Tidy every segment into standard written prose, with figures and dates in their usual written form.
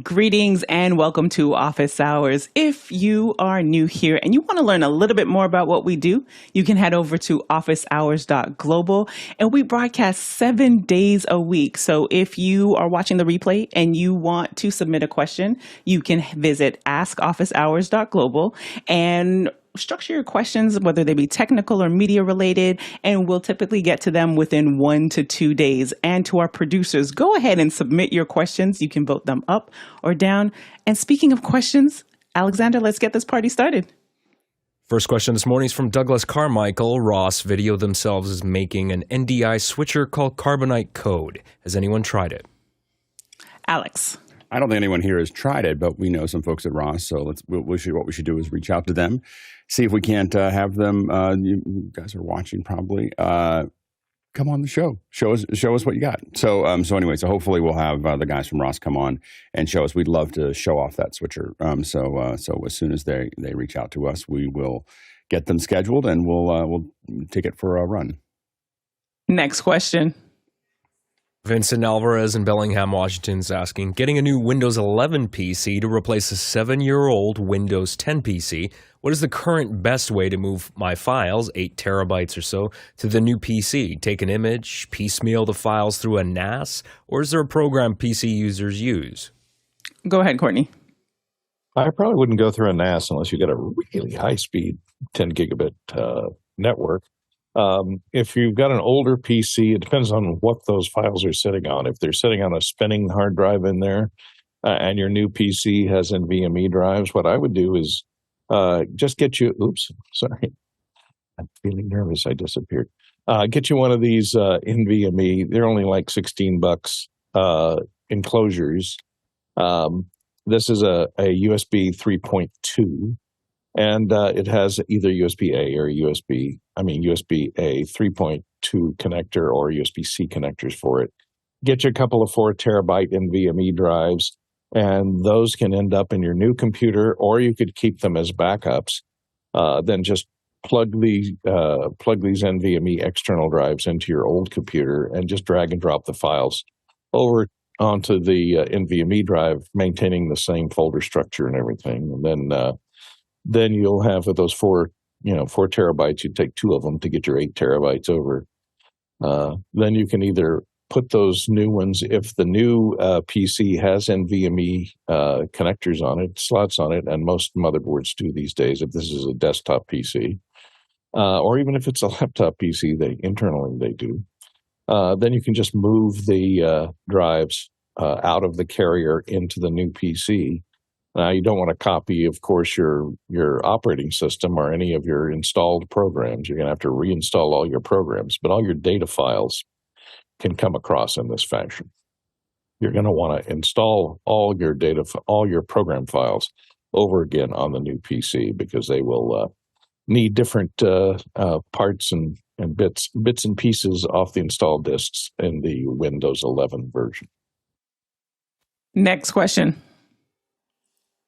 Greetings and welcome to Office Hours. If you are new here and you want to learn a little bit more about what we do, you can head over to officehours.global, and we broadcast 7 days a week. So if you are watching the replay and you want to submit a question, you can visit askofficehours.global and structure your questions, whether they be technical or media related, and we'll typically get to them within 1 to 2 days. And to our producers, go ahead and submit your questions. You can vote them up or down. And speaking of questions, Alexander, let's get this party started. First question this morning is from Douglas Carmichael. Ross video themselves as making an NDI switcher called Carbonite Code. Has anyone tried it? Alex. I don't think anyone here has tried it, but we know some folks at Ross, so what we should do is reach out to them, see if we can't have them. You guys are watching probably. Come on the show. Show us what you got. So anyway, hopefully we'll have the guys from Ross come on and show us. We'd love to show off that switcher. So as soon as they reach out to us, we will get them scheduled and we'll take it for a run. Next question. Vincent Alvarez in Bellingham, Washington is asking, getting a new Windows 11 PC to replace a 7-year-old Windows 10 PC, what is the current best way to move my files, 8 terabytes or so, to the new PC? Take an image, piecemeal the files through a NAS, or is there a program PC users use? Go ahead, Courtney. I probably wouldn't go through a NAS unless you got a really high-speed 10 gigabit network. If you've got an older PC, it depends on what those files are sitting on. If they're sitting on a spinning hard drive in there and your new PC has NVMe drives, what I would do is just get you, sorry, I'm feeling nervous. I disappeared. Get you one of these NVMe. They're only like $16 enclosures. This is a USB 3.2. And it has either USB-A or USB-A 3.2 connector or USB-C connectors for it. Get you a couple of 4 terabyte NVMe drives, and those can end up in your new computer, or you could keep them as backups. Then just plug these NVMe external drives into your old computer and just drag and drop the files over onto the NVMe drive, maintaining the same folder structure and everything. And then you'll have with those 4 terabytes, you take 2 of them to get your 8 terabytes over. Then you can either put those new ones, if the new PC has NVMe connectors on it, slots on it, and most motherboards do these days, if this is a desktop PC, or even if it's a laptop PC, they do. Then you can just move the drives out of the carrier into the new PC. Now, you don't want to copy, of course, your operating system or any of your installed programs. You're going to have to reinstall all your programs, but all your data files can come across in this fashion. You're going to want to install all your program files over again on the new PC because they will need different parts and bits and pieces off the installed disks in the Windows 11 version. Next question.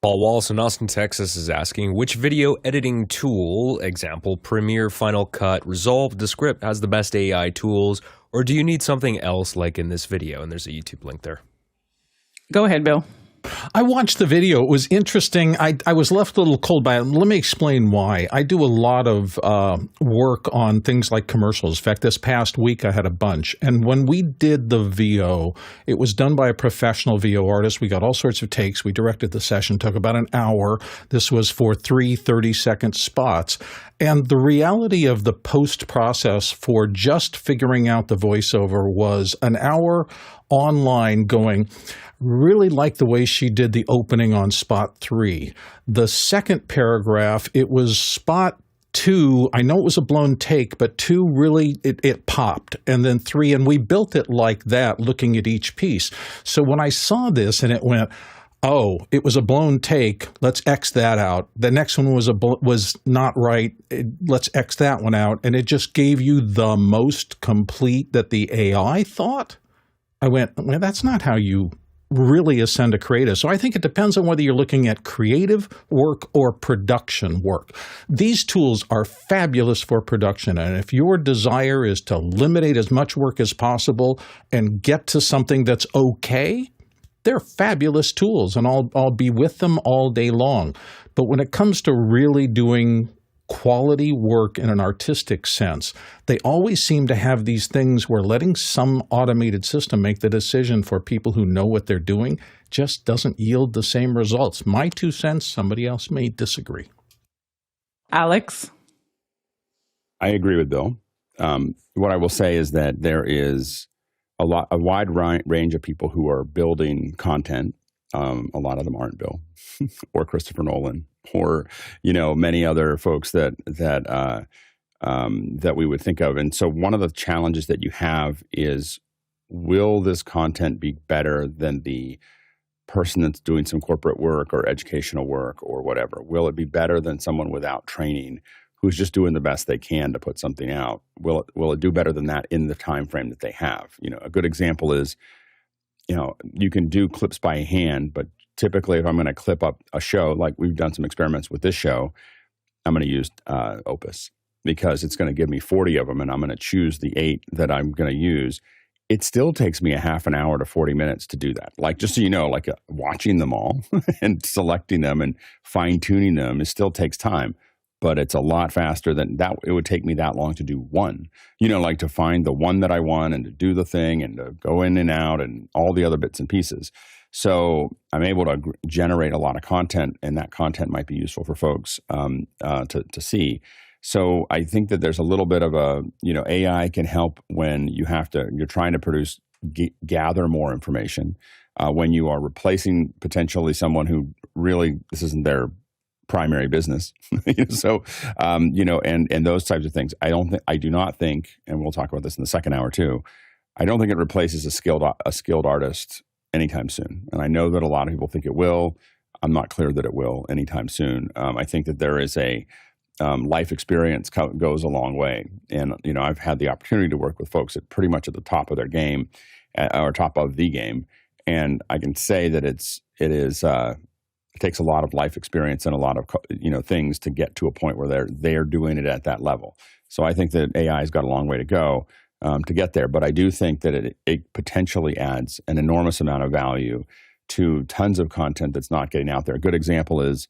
Paul Wallace in Austin, Texas is asking, which video editing tool, example, Premiere, Final Cut, Resolve, Descript, has the best AI tools, or do you need something else like in this video? And there's a YouTube link there. Go ahead, Bill. I watched the video. It was interesting. I was left a little cold by it. Let me explain why. I do a lot of work on things like commercials. In fact, this past week I had a bunch. And when we did the VO, it was done by a professional VO artist. We got all sorts of takes. We directed the session. Took about an hour. This was for 3 30-second spots. And the reality of the post process for just figuring out the voiceover was an hour online going, really like the way she did the opening on spot 3. The second paragraph, it was spot 2. I know it was a blown take, but 2 really, it popped. And then 3, and we built it like that, looking at each piece. So when I saw this and it went, oh, it was a blown take, let's X that out. The next one was not right, let's X that one out. And it just gave you the most complete that the AI thought. I went, well, that's not how you really ascend a creative. So I think it depends on whether you're looking at creative work or production work. These tools are fabulous for production. And if your desire is to eliminate as much work as possible and get to something that's okay, they're fabulous tools, and I'll be with them all day long. But when it comes to really doing quality work in an artistic sense, they always seem to have these things where letting some automated system make the decision for people who know what they're doing just doesn't yield the same results. My 2 cents, somebody else may disagree. Alex? I agree with Bill. What I will say is that there is a wide range of people who are building content. A lot of them aren't Bill or Christopher Nolan or, many other folks that we would think of. And so one of the challenges that you have is, will this content be better than the person that's doing some corporate work or educational work or whatever? Will it be better than someone without training who's just doing the best they can to put something out? Will it do better than that in the time frame that they have? A good example is, you can do clips by hand, but typically if I'm going to clip up a show, like we've done some experiments with this show, I'm going to use Opus because it's going to give me 40 of them, and I'm going to choose the 8 that I'm going to use. It still takes me a half an hour to 40 minutes to do that. Like, just so you know, watching them all and selecting them and fine tuning them, it still takes time. But it's a lot faster than that. It would take me that long to do one, to find the one that I want and to do the thing and to go in and out and all the other bits and pieces. So I'm able to generate a lot of content, and that content might be useful for folks to see. So I think that there's a little bit of AI can help when you're trying to gather more information, when you are replacing potentially someone who really, this isn't their primary business. So, and those types of things. I do not think, and we'll talk about this in the second hour too, I don't think it replaces a skilled artist anytime soon. And I know that a lot of people think it will. I'm not clear that it will anytime soon. I think that there is a life experience goes a long way. And, I've had the opportunity to work with folks at pretty much at the top of their game, or top of the game. And I can say that it takes a lot of life experience and a lot of things to get to a point where they're doing it at that level. So I think that AI has got a long way to go to get there. But I do think that it potentially adds an enormous amount of value to tons of content that's not getting out there. A good example is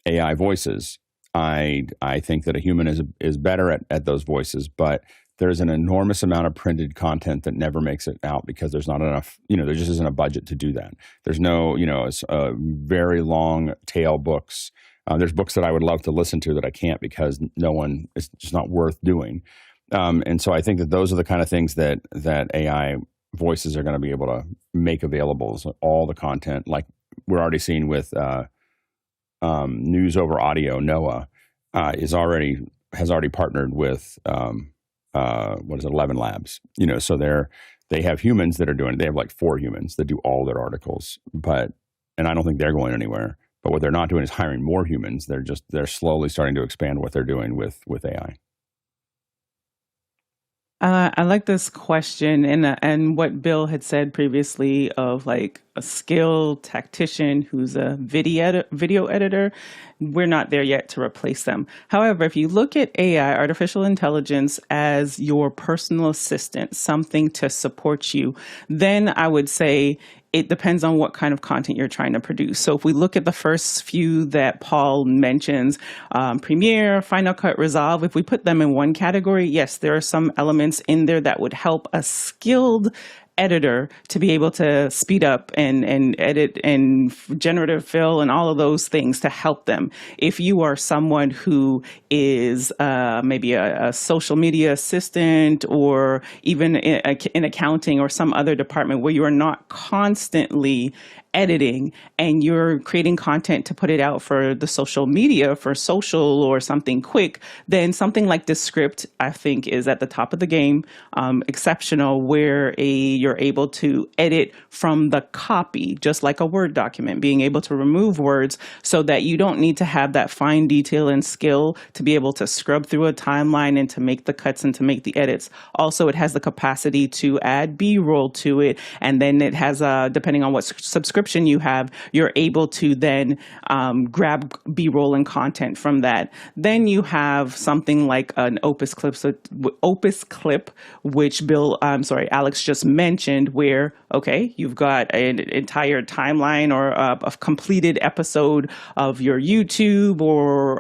AI voices. I think that a human is better at those voices, but there's an enormous amount of printed content that never makes it out because there's not enough, there just isn't a budget to do that. There's no, very long tail books. There's books that I would love to listen to that I can't because it's just not worth doing. And so I think that those are the kind of things that AI voices are going to be able to make available. So all the content, like we're already seeing with News Over Audio, NOAA, has already partnered with 11 Labs. So they have humans that are doing it. They have like 4 humans that do all their articles, and I don't think they're going anywhere. But what they're not doing is hiring more humans. They're slowly starting to expand what they're doing with AI. I like this question and what Bill had said previously of like a skilled tactician who's a video editor. We're not there yet to replace them. However, if you look at AI, artificial intelligence, as your personal assistant, something to support you, then I would say it depends on what kind of content you're trying to produce. So if we look at the first few that Paul mentions, Premiere, Final Cut, Resolve, if we put them in one category, yes, there are some elements in there that would help a skilled editor to be able to speed up and edit and generative fill and all of those things to help them. If you are someone who is maybe a social media assistant or even in accounting or some other department where you are not constantly editing and you're creating content to put it out for the social media, for social or something quick, then something like Descript, I think, is at the top of the game, exceptional, where you're able to edit from the copy, just like a Word document, being able to remove words so that you don't need to have that fine detail and skill to be able to scrub through a timeline and to make the cuts and to make the edits. Also, it has the capacity to add B-roll to it, and then it has, depending on what subscription subscription you have, you're able to then grab B-roll and content from that. Then you have something like an Opus Clip, which Alex just mentioned, where, okay, you've got an entire timeline or a completed episode of your YouTube or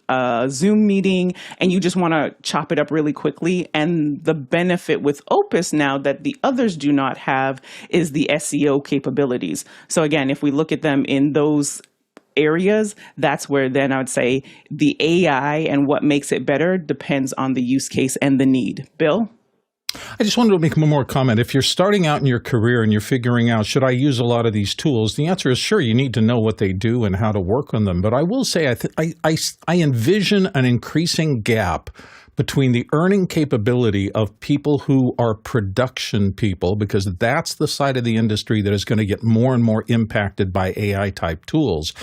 a Zoom meeting, and you just want to chop it up really quickly. And the benefit with Opus now that the others do not have is the SEO capabilities. So again, if we look at them in those areas, that's where then I would say the AI and what makes it better depends on the use case and the need. Bill? I just wanted to make one more comment. If you're starting out in your career and you're figuring out, should I use a lot of these tools? The answer is sure, you need to know what they do and how to work on them. But I will say I envision an increasing gap between the earning capability of people who are production people, because that's the side of the industry that is going to get more and more impacted by AI-type tools,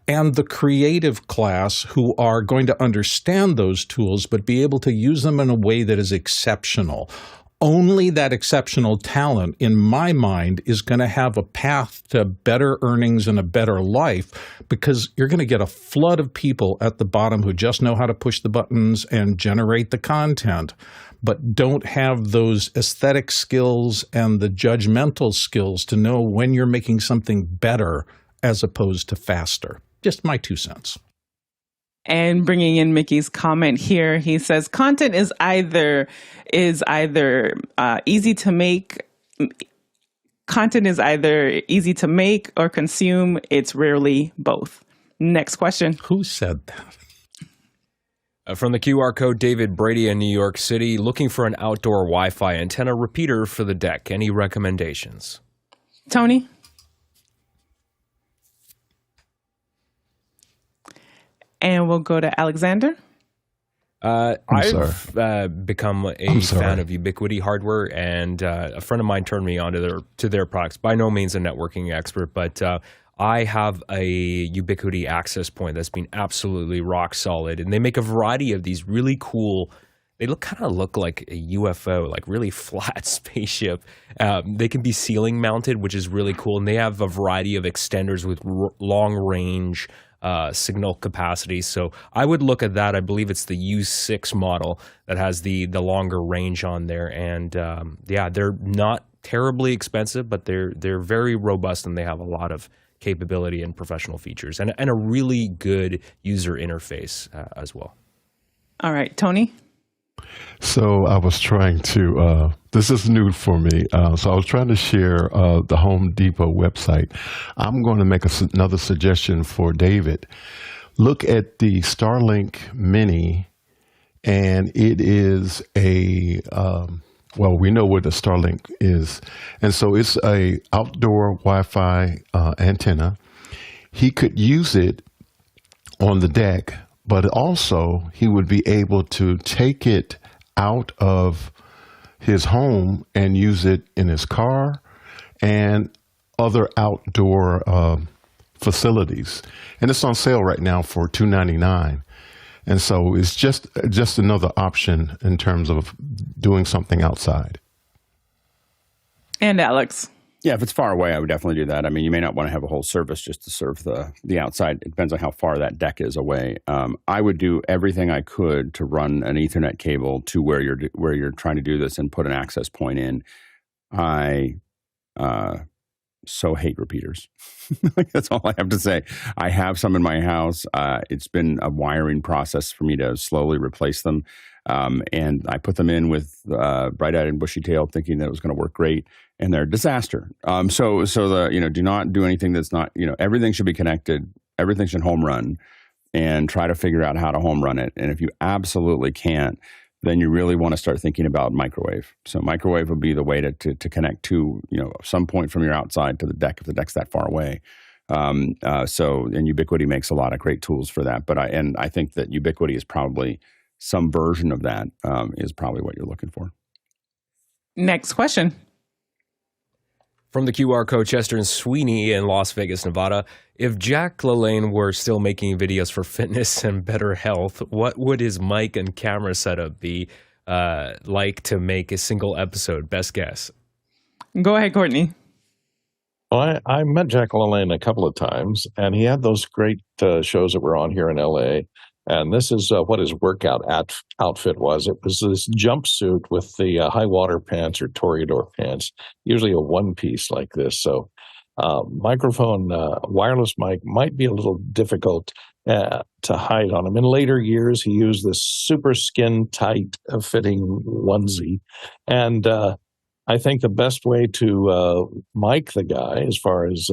and the creative class who are going to understand those tools but be able to use them in a way that is exceptional. Only that exceptional talent, in my mind, is going to have a path to better earnings and a better life, because you're going to get a flood of people at the bottom who just know how to push the buttons and generate the content, but don't have those aesthetic skills and the judgmental skills to know when you're making something better as opposed to faster. Just my 2 cents. And bringing in Mickey's comment here, he says content is either easy to make. Content is either easy to make or consume. It's rarely both. Next question. Who said that? From the QR code, David Brady in New York City, looking for an outdoor Wi-Fi antenna repeater for the deck. Any recommendations? Tony? And we'll go to Alexander. I've become a fan of Ubiquiti hardware, and a friend of mine turned me on to their products. By no means a networking expert, but I have a Ubiquiti access point that's been absolutely rock solid, and they make a variety of these really cool. They kind of look like a UFO, like really flat spaceship. They can be ceiling mounted, which is really cool, and they have a variety of extenders with long range signal capacity. So I would look at that. I believe it's the U6 model that has the longer range on there. And they're not terribly expensive, but they're very robust, and they have a lot of capability and professional features and a really good user interface as well. All right, Tony? So I was trying to, this is new for me, so I was trying to share the Home Depot website. I'm going to make another suggestion for David. Look at the Starlink Mini, and it is a, we know what the Starlink is. And so it's a outdoor Wi-Fi antenna. He could use it on the deck, but also he would be able to take it out of his home and use it in his car and other outdoor facilities. And it's on sale right now for $299. And so it's just another option in terms of doing something outside. And Alex? Yeah, if it's far away, I would definitely do that. I mean, you may not want to have a whole service just to serve the outside. It depends on how far that deck is away. I would do everything I could to run an Ethernet cable to where you're trying to do this and put an access point in. I so hate repeaters. That's all I have to say. I have some in my house. It's been a wiring process for me to slowly replace them. And I put them in with bright-eyed and bushy-tailed, thinking that it was going to work great, and they're a disaster. So do not do anything that's not, everything should be connected. Everything should home run, and try to figure out how to home run it. And if you absolutely can't, then you really want to start thinking about microwave. So microwave would be the way to connect to, some point from your outside to the deck if the deck's that far away. And Ubiquiti makes a lot of great tools for that. But I think that Ubiquiti is probably some version of that is probably what you're looking for. Next question. From the QR code, Chester and Sweeney in Las Vegas, Nevada. If Jack LaLanne were still making videos for fitness and better health, what would his mic and camera setup be like to make a single episode? Best guess. Go ahead, Courtney. Well, I met Jack LaLanne a couple of times, and he had those great shows that were on here in L.A., and this is what his workout outfit was. It was this jumpsuit with the high water pants or toreador pants, usually a one-piece like this. So microphone, wireless mic might be a little difficult to hide on him. In later years, he used this super skin-tight fitting onesie, and I think the best way to mic the guy, as far as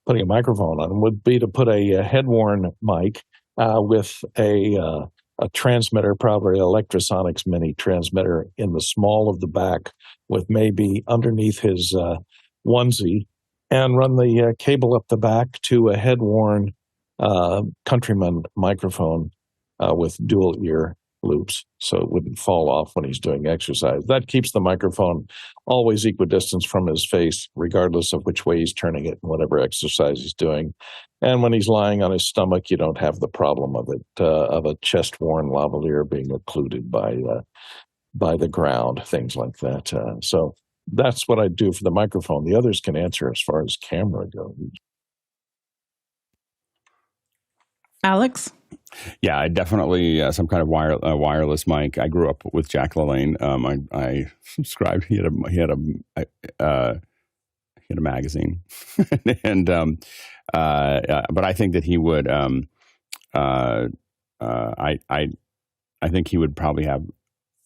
putting a microphone on him, would be to put a head-worn mic with a transmitter, probably Electrosonics Mini transmitter in the small of the back, with maybe underneath his onesie, and run the cable up the back to a head-worn Countryman microphone with dual ear loops, so it wouldn't fall off when he's doing exercise. That keeps the microphone always equidistant from his face, regardless of which way he's turning it and whatever exercise he's doing. And when he's lying on his stomach, you don't have the problem of it, of a chest-worn lavalier being occluded by the ground, things like that. So that's what I do for the microphone. The others can answer as far as camera goes. Alex? Yeah, I definitely some kind of wireless mic. I grew up with Jack LaLanne. I subscribed. He had a magazine, and but I think that he would. I think he would probably have.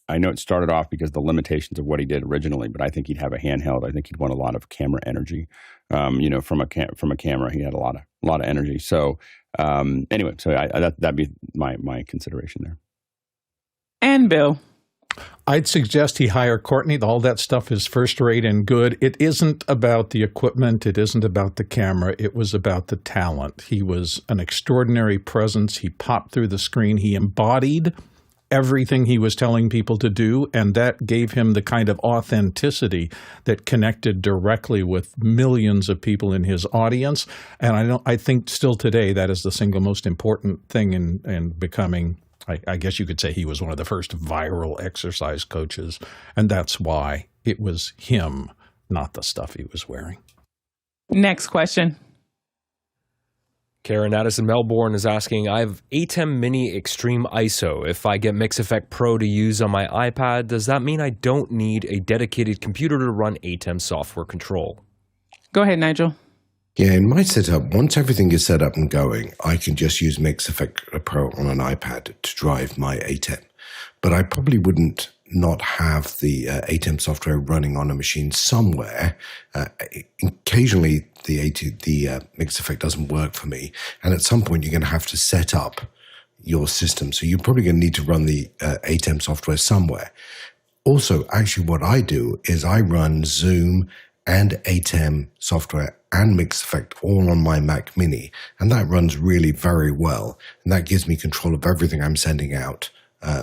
I know it started off because of the limitations of what he did originally, but I think he'd have a handheld. I think he'd want a lot of camera energy. From a camera, he had a lot of energy. So anyway, so that'd be my consideration there. And Bill? I'd suggest he hire Courtney. All that stuff is first rate and good. It isn't about the equipment. It isn't about the camera. It was about the talent. He was an extraordinary presence. He popped through the screen. He embodied everything he was telling people to do, and that gave him the kind of authenticity that connected directly with millions of people in his audience. And I think still today that is the single most important thing in becoming, I guess you could say he was one of the first viral exercise coaches, and that's why it was him, not the stuff he was wearing. Next question. Karen Addison Melbourne is asking, I have ATEM Mini Extreme ISO. If I get MixEffect Pro to use on my iPad, does that mean I don't need a dedicated computer to run ATEM software control? Go ahead, Nigel. Yeah, in my setup, once everything is set up and going, I can just use MixEffect Pro on an iPad to drive my ATEM. But I probably wouldn't not have the ATEM software running on a machine somewhere. Occasionally, the MixEffect doesn't work for me. And at some point, you're going to have to set up your system. So you're probably going to need to run the ATEM software somewhere. Also, actually, what I do is I run Zoom and ATEM software and MixEffect all on my Mac Mini. And that runs really very well. And that gives me control of everything I'm sending out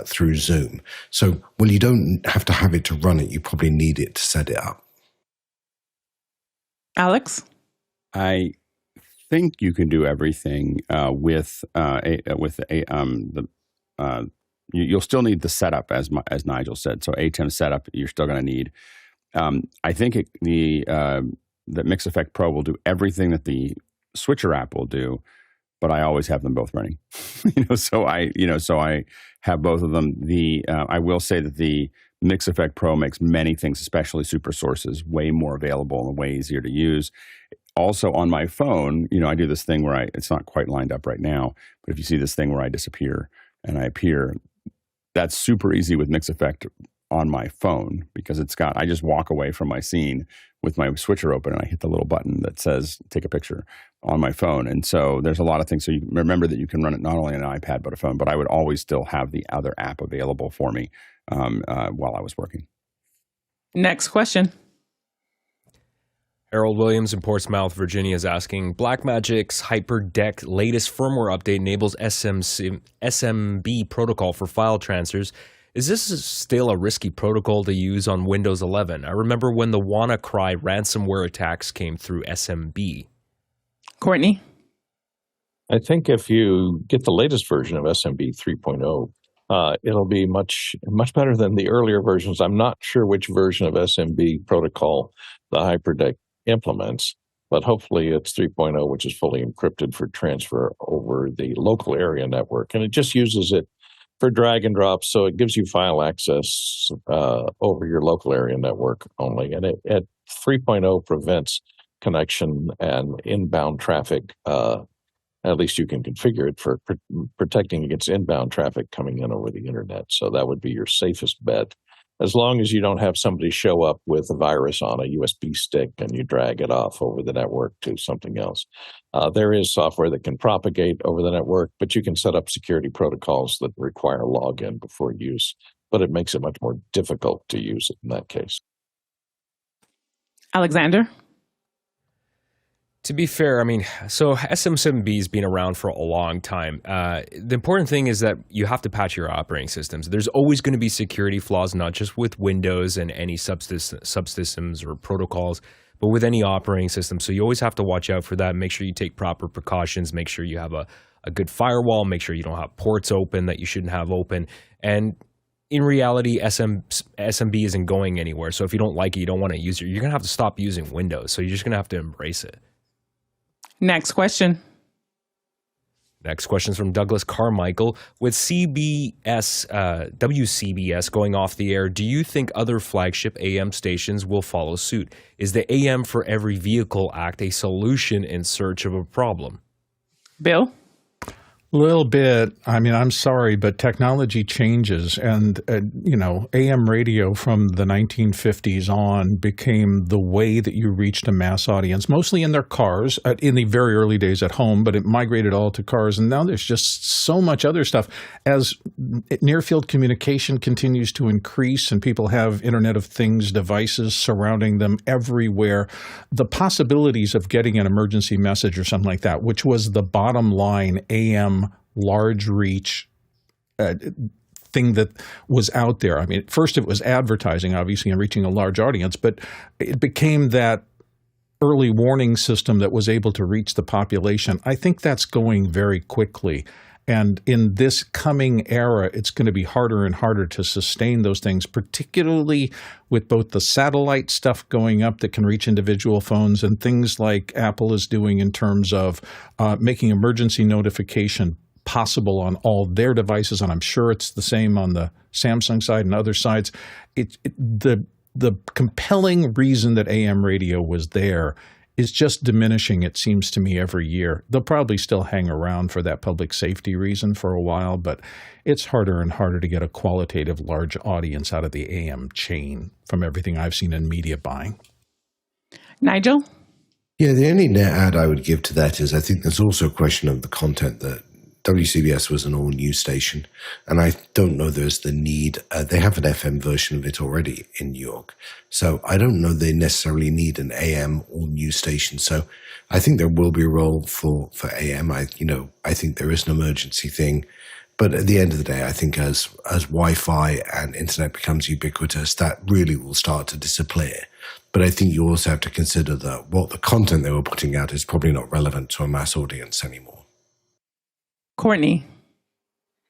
through Zoom. So, well, you don't have to have it to run it. You probably need it to set it up. Alex? I think you can do everything you'll still need the setup as Nigel said. So ATEM setup you're still going to need. I think that MixEffect Pro will do everything that the Switcher app will do, but I always have them both running. So I have both of them. I will say that the MixEffect Pro makes many things, especially super sources, way more available and way easier to use. Also on my phone, I do this thing where it's not quite lined up right now, but if you see this thing where I disappear and I appear, that's super easy with MixEffect on my phone because I just walk away from my scene with my switcher open and I hit the little button that says take a picture on my phone. And so there's a lot of things. So you remember that you can run it not only on an iPad, but a phone, but I would always still have the other app available for me while I was working. Next question. Harold Williams in Portsmouth, Virginia is asking, Blackmagic's Hyperdeck latest firmware update enables SMB protocol for file transfers. Is this still a risky protocol to use on Windows 11? I remember when the WannaCry ransomware attacks came through SMB. Courtney? I think if you get the latest version of SMB 3.0, it'll be much better than the earlier versions. I'm not sure which version of SMB protocol the Hyperdeck implements, but hopefully it's 3.0, which is fully encrypted for transfer over the local area network. And it just uses it for drag and drop, so it gives you file access over your local area network only. And it 3.0 prevents connection and inbound traffic. At least you can configure it for protecting against inbound traffic coming in over the internet. So that would be your safest bet, as long as you don't have somebody show up with a virus on a USB stick and you drag it off over the network to something else. There is software that can propagate over the network, but you can set up security protocols that require login before use, but it makes it much more difficult to use it in that case. Alexander? To be fair, I mean, so SM7B has been around for a long time. The important thing is that you have to patch your operating systems. There's always going to be security flaws, not just with Windows and any subsystems or protocols, but with any operating system. So you always have to watch out for that. Make sure you take proper precautions. Make sure you have a good firewall. Make sure you don't have ports open that you shouldn't have open. And in reality, SMB isn't going anywhere. So if you don't like it, you don't want to use it, you're going to have to stop using Windows. So you're just going to have to embrace it. Next question. Next question is from Douglas Carmichael. With WCBS going off the air, do you think other flagship AM stations will follow suit? Is the AM for every vehicle act a solution in search of a problem? Bill? A little bit. I mean, I'm sorry, but technology changes. And, AM radio from the 1950s on became the way that you reached a mass audience, mostly in their cars, in the very early days at home, but it migrated all to cars. And now there's just so much other stuff. As near-field communication continues to increase and people have Internet of Things devices surrounding them everywhere, the possibilities of getting an emergency message or something like that, which was the bottom line AM large reach thing that was out there. I mean, at first it was advertising, obviously, and reaching a large audience, but it became that early warning system that was able to reach the population. I think that's going very quickly. And in this coming era, it's going to be harder and harder to sustain those things, particularly with both the satellite stuff going up that can reach individual phones and things like Apple is doing in terms of making emergency notification possible on all their devices. And I'm sure it's the same on the Samsung side and other sides. The compelling reason that AM radio was there is just diminishing, it seems to me, every year. They'll probably still hang around for that public safety reason for a while, but it's harder and harder to get a qualitative large audience out of the AM chain from everything I've seen in media buying. Nigel? Yeah, the only net add I would give to that is I think there's also a question of the content that WCBS was an all-new station, and I don't know there's the need. They have an FM version of it already in New York, so I don't know they necessarily need an AM all-new station. So I think there will be a role for AM. I think there is an emergency thing, but at the end of the day, I think as Wi-Fi and internet becomes ubiquitous, that really will start to disappear. But I think you also have to consider that what the content they were putting out is probably not relevant to a mass audience anymore. Courtney?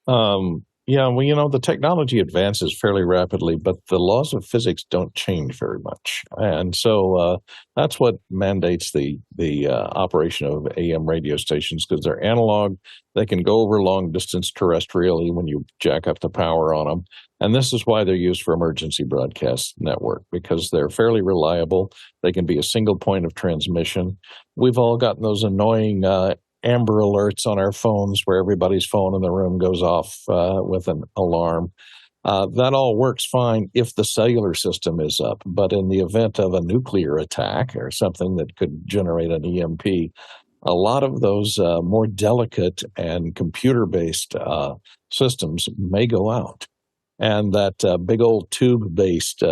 The technology advances fairly rapidly, but the laws of physics don't change very much. And so that's what mandates the operation of AM radio stations, because they're analog. They can go over long distance terrestrially when you jack up the power on them. And this is why they're used for emergency broadcast network, because they're fairly reliable. They can be a single point of transmission. We've all gotten those annoying Amber alerts on our phones where everybody's phone in the room goes off with an alarm. That all works fine if the cellular system is up. But in the event of a nuclear attack or something that could generate an EMP, a lot of those more delicate and computer-based systems may go out. And that big old tube-based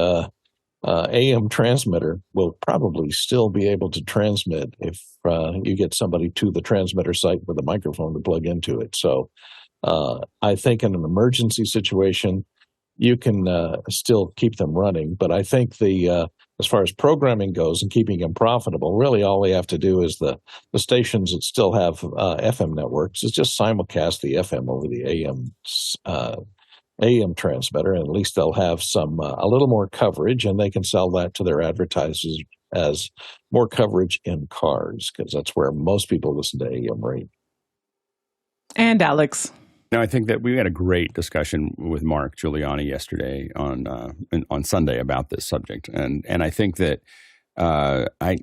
AM transmitter will probably still be able to transmit if you get somebody to the transmitter site with a microphone to plug into it. So I think in an emergency situation, you can still keep them running. But I think as far as programming goes and keeping them profitable, really all they have to do is the stations that still have FM networks is just simulcast the FM over the AM transmitter, and at least they'll have a little more coverage, and they can sell that to their advertisers has more coverage in cars because that's where most people listen to AM radio. And Alex. No, I think that we had a great discussion with Mark Giuliani yesterday on Sunday about this subject, and I think that I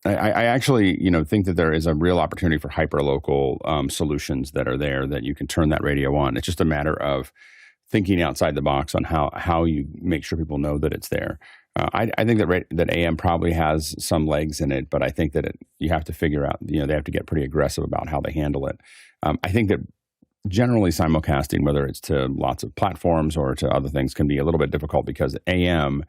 actually think that there is a real opportunity for hyperlocal solutions that are there that you can turn that radio on. It's just a matter of thinking outside the box on how you make sure people know that it's there. I think that AM probably has some legs in it, but I think that you have to figure out. They have to get pretty aggressive about how they handle it. I think that generally simulcasting, whether it's to lots of platforms or to other things, can be a little bit difficult because AM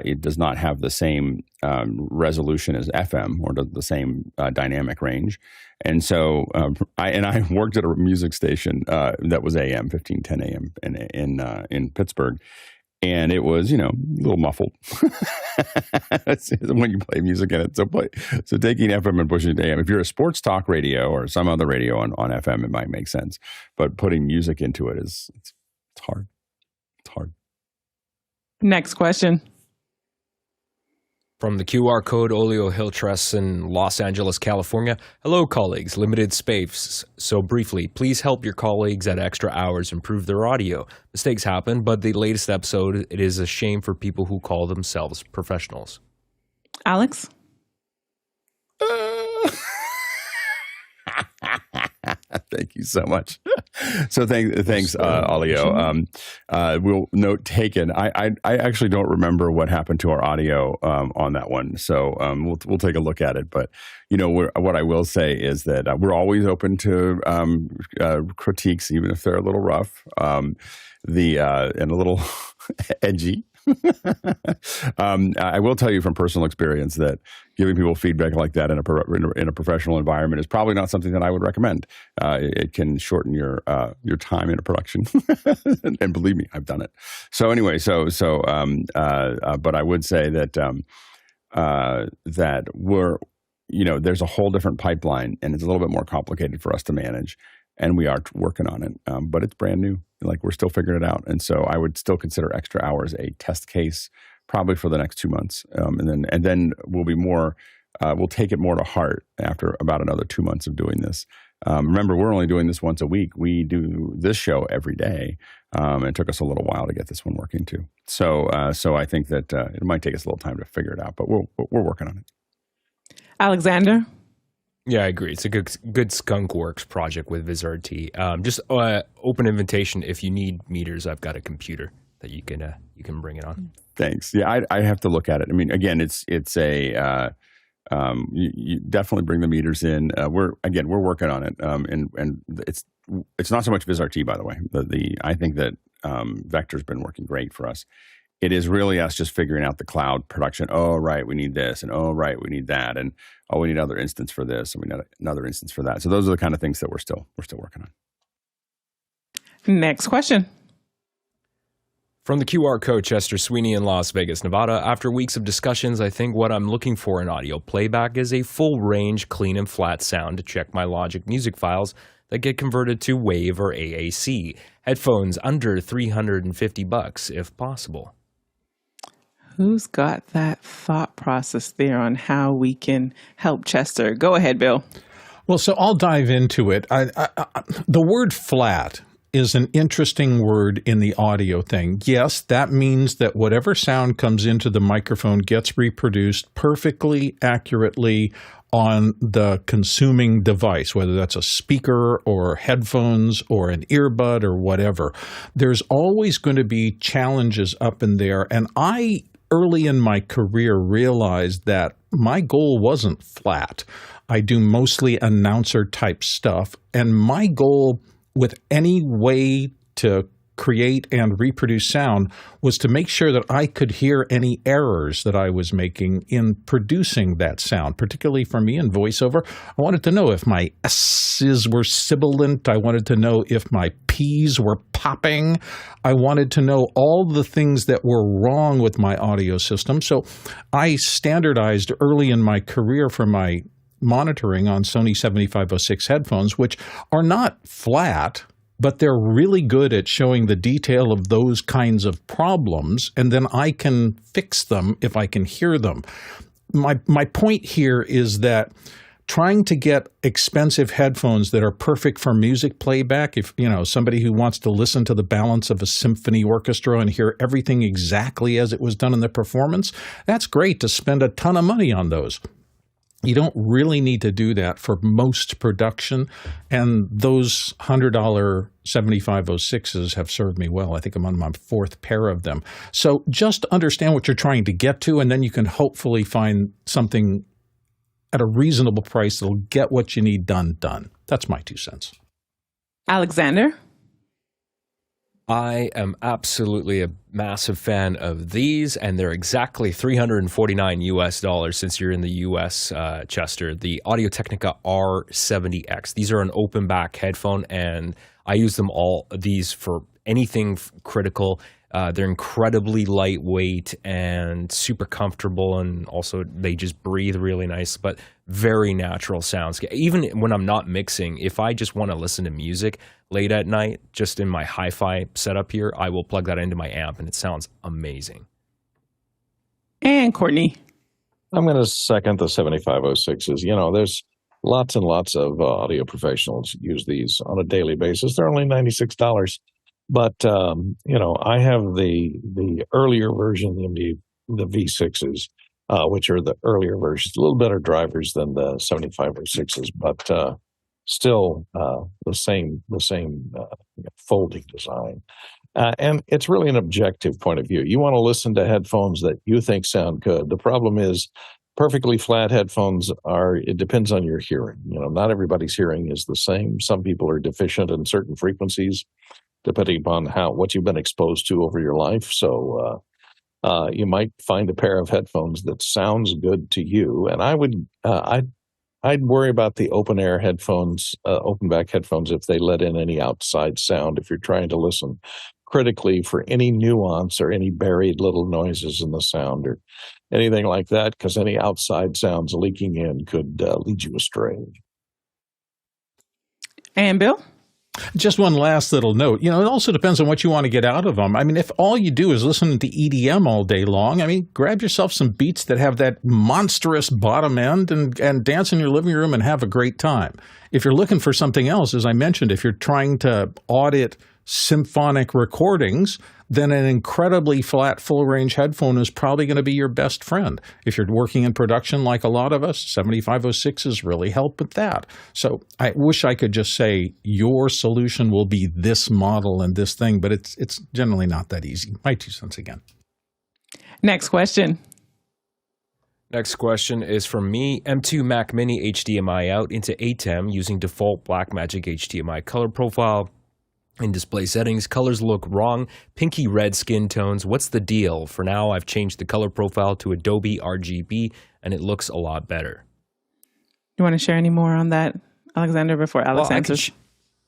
it does not have the same resolution as FM or the same dynamic range. And so I worked at a music station that was AM, 1510 AM in Pittsburgh. And it was, a little muffled when you play music in it. So taking FM and pushing it to AM, if you're a sports talk radio or some other radio on FM, it might make sense. But putting music into it it's hard. It's hard. Next question. From the QR code Olio Hiltres in Los Angeles, California. Hello, colleagues. Limited space. So briefly, please help your colleagues at Extra Hours improve their audio. Mistakes happen, but the latest episode, it is a shame for people who call themselves professionals. Alex? Thank you so much. So thanks, Olio. We'll note taken. I actually don't remember what happened to our audio on that one, so we'll take a look at it. But what I will say is that we're always open to critiques, even if they're a little rough, and a little edgy. I will tell you from personal experience that giving people feedback like that in a professional environment is probably not something that I would recommend. It can shorten your time in a production, and believe me, I've done it. So anyway, but I would say that that we're there's a whole different pipeline, and it's a little bit more complicated for us to manage. And we are working on it, but it's brand new. Like, we're still figuring it out. And so I would still consider Extra Hours a test case, probably for the next 2 months. And then we'll be more, we'll take it more to heart after about another 2 months of doing this. Remember, we're only doing this once a week. We do this show every day. It took us a little while to get this one working too. So I think that it might take us a little time to figure it out, but we're working on it. Alexander? Yeah, I agree. It's a good skunk works project with VizRT. Just open invitation. If you need meters, I've got a computer that you can bring it on. Thanks. Yeah, I have to look at it. I mean, again, it's a you definitely bring the meters in. We're working on it, and it's not so much VizRT, by the way. I think that Vector's been working great for us. It is really us just figuring out the cloud production. Oh, right, we need this, and oh, right, we need that, and oh, we need another instance for this, and we need another instance for that. So those are the kind of things that we're still working on. Next question. From the QR code Chester Sweeney in Las Vegas, Nevada. After weeks of discussions, I think what I'm looking for in audio playback is a full range, clean and flat sound to check my Logic music files that get converted to WAV or AAC. Headphones under $350 if possible. Who's got that thought process there on how we can help Chester? Go ahead, Bill. Well, so I'll dive into it. The word flat is an interesting word in the audio thing. Yes, that means that whatever sound comes into the microphone gets reproduced perfectly, accurately on the consuming device, whether that's a speaker or headphones or an earbud or whatever. There's always going to be challenges up in there. And early in my career, realized that my goal wasn't flat. I do mostly announcer type stuff. And my goal with any way to create and reproduce sound was to make sure that I could hear any errors that I was making in producing that sound, particularly for me in voiceover. I wanted to know if my S's were sibilant. I wanted to know if my P's were popping. I wanted to know all the things that were wrong with my audio system. So I standardized early in my career for my monitoring on Sony 7506 headphones, which are not flat, but they're really good at showing the detail of those kinds of problems, and then I can fix them if I can hear them. my point here is that trying to get expensive headphones that are perfect for music playback, if somebody who wants to listen to the balance of a symphony orchestra and hear everything exactly as it was done in the performance, that's great to spend a ton of money on those. You don't really need to do that for most production, and those $100 7506s have served me well. I think I'm on my fourth pair of them. So just understand what you're trying to get to, and then you can hopefully find something at a reasonable price that'll get what you need done. That's my 2 cents. Alexander? I am absolutely a massive fan of these, and they're exactly $349 US since you're in the US, Chester. The Audio-Technica R70X. These are an open back headphone, and I use them these for anything critical. They're incredibly lightweight and super comfortable, and also they just breathe really nice, but very natural sounds. Even when I'm not mixing, if I just want to listen to music late at night, just in my hi-fi setup here, I will plug that into my amp, and it sounds amazing. And Courtney? I'm going to second the 7506s. There's lots and lots of audio professionals use these on a daily basis. They're only $96. But, I have the earlier version, the V6s, which are the earlier versions, a little better drivers than the 7506s, but still the same folding design. And it's really an objective point of view. You want to listen to headphones that you think sound good. The problem is perfectly flat headphones it depends on your hearing. Not everybody's hearing is the same. Some people are deficient in certain frequencies, depending upon what you've been exposed to over your life. So you might find a pair of headphones that sounds good to you. And I'd worry about the open air headphones, open back headphones, if they let in any outside sound, if you're trying to listen critically for any nuance or any buried little noises in the sound or anything like that, because any outside sounds leaking in could lead you astray. And Bill? Just one last little note. It also depends on what you want to get out of them. I mean, if all you do is listen to EDM all day long, grab yourself some beats that have that monstrous bottom end and dance in your living room and have a great time. If you're looking for something else, as I mentioned, if you're trying to audit symphonic recordings, then an incredibly flat full-range headphone is probably going to be your best friend. If you're working in production like a lot of us, 7506s really help with that. So I wish I could just say your solution will be this model and this thing, but it's generally not that easy. My 2 cents again. Next question. Next question is from me. M2 Mac Mini HDMI out into ATEM using default Blackmagic HDMI color profile. In display settings, colors look wrong, pinky red skin tones. What's the deal? For now, I've changed the color profile to Adobe RGB, and it looks a lot better. You want to share any more on that, Alexander, before Alex answers?